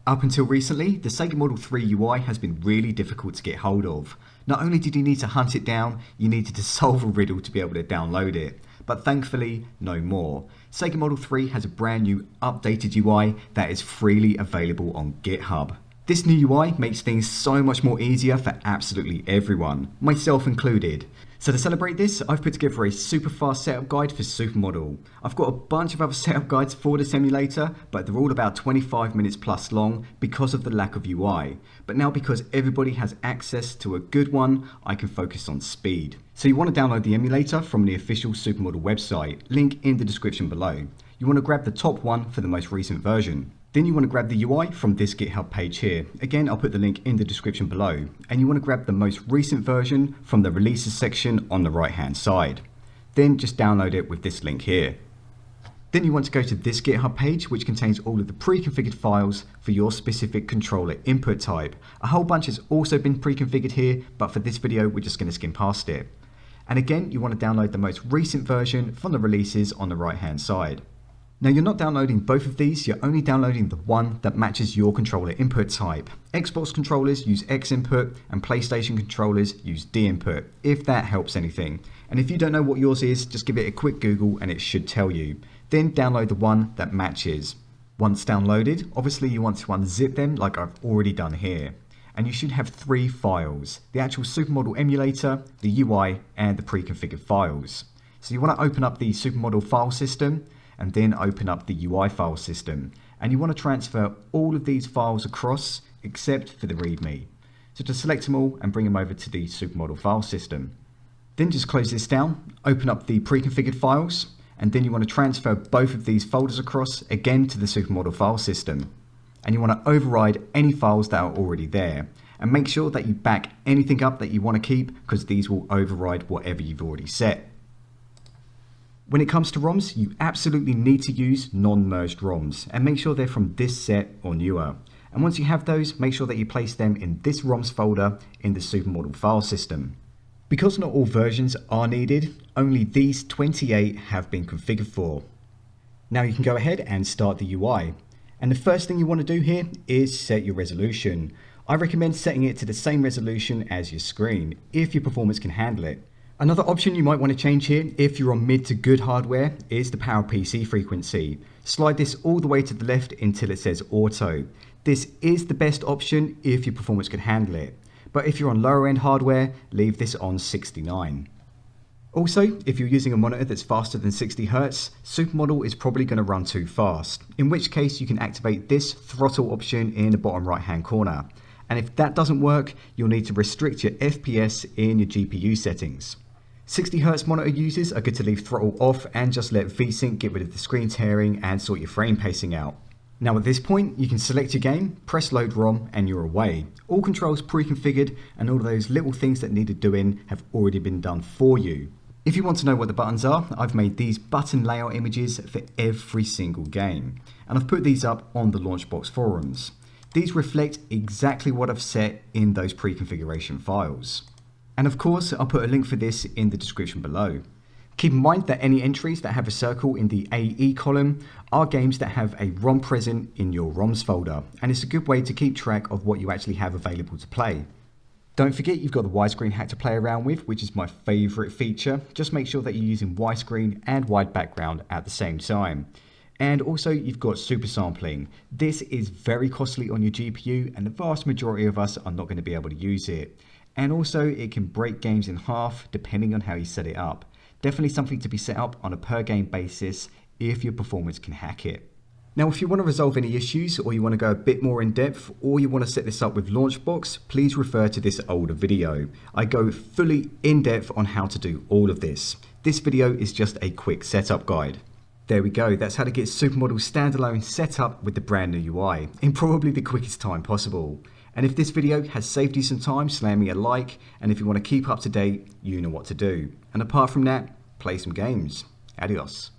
Up until recently, the Sega Model 3 UI has been really difficult to get hold of. Not only did you need to hunt it down, you needed to solve a riddle to be able to download it. But thankfully, no more. Sega Model 3 has a brand new updated UI that is freely available on GitHub. This new UI makes things so much more easier for absolutely everyone, myself included. So to celebrate this, I've put together a super fast setup guide for Supermodel. I've got a bunch of other setup guides for this emulator, but they're all about 25 minutes plus long because of the lack of UI. But now because everybody has access to a good one, I can focus on speed. So you want to download the emulator from the official Supermodel website, link in the description below. You want to grab the top one for the most recent version. Then you want to grab the UI from this GitHub page here. Again, I'll put the link in the description below. And you want to grab the most recent version from the releases section on the right hand side. Then just download it with this link here. Then you want to go to this GitHub page, which contains all of the pre-configured files for your specific controller input type. A whole bunch has also been pre-configured here, but for this video, we're just going to skim past it. And again, you want to download the most recent version from the releases on the right hand side. Now you're not downloading both of these, you're only downloading the one that matches your controller input type. Xbox controllers use X input and PlayStation controllers use D input, if that helps anything. And if you don't know what yours is, just give it a quick Google and it should tell you. Then download the one that matches. Once downloaded, obviously you want to unzip them like I've already done here. And you should have 3 files, the actual Supermodel emulator, the UI and the pre-configured files. So you want to open up the Supermodel file system, and then open up the UI file system. And you want to transfer all of these files across except for the README. So just select them all and bring them over to the Supermodel file system. Then just close this down, open up the pre-configured files, and then you want to transfer both of these folders across again to the Supermodel file system. And you want to override any files that are already there. And make sure that you back anything up that you want to keep, because these will override whatever you've already set. When it comes to ROMs, you absolutely need to use non-merged ROMs and make sure they're from this set or newer. And once you have those, make sure that you place them in this ROMs folder in the Supermodel file system. Because not all versions are needed, only these 28 have been configured for. Now you can go ahead and start the UI. And the first thing you want to do here is set your resolution. I recommend setting it to the same resolution as your screen, if your performance can handle it. Another option you might want to change here, if you're on mid to good hardware, is the PowerPC frequency. Slide this all the way to the left until it says auto. This is the best option if your performance can handle it. But if you're on lower end hardware, leave this on 69. Also, if you're using a monitor that's faster than 60 Hz, Supermodel is probably going to run too fast, in which case you can activate this throttle option in the bottom right hand corner. And if that doesn't work, you'll need to restrict your FPS in your GPU settings. 60 Hz monitor users are good to leave throttle off and just let VSync get rid of the screen tearing and sort your frame pacing out. Now at this point, you can select your game, press load ROM and you're away. All controls pre-configured and all of those little things that needed doing have already been done for you. If you want to know what the buttons are, I've made these button layout images for every single game. And I've put these up on the Launchbox forums. These reflect exactly what I've set in those pre-configuration files. And of course, I'll put a link for this in the description below. Keep in mind that any entries that have a circle in the AE column are games that have a ROM present in your ROMs folder, and it's a good way to keep track of what you actually have available to play. Don't forget you've got the widescreen hack to play around with, which is my favourite feature. Just make sure that you're using widescreen and wide background at the same time. And also you've got super sampling. This is very costly on your GPU and the vast majority of us are not going to be able to use it. And also it can break games in half depending on how you set it up. Definitely something to be set up on a per game basis if your performance can hack it. Now if you want to resolve any issues or you want to go a bit more in depth or you want to set this up with Launchbox, please refer to this older video. I go fully in depth on how to do all of this. This video is just a quick setup guide. There we go, that's how to get Supermodel standalone set up with the brand new UI in probably the quickest time possible. And if this video has saved you some time, slam me a like, and if you want to keep up to date, you know what to do. And apart from that, play some games. Adios.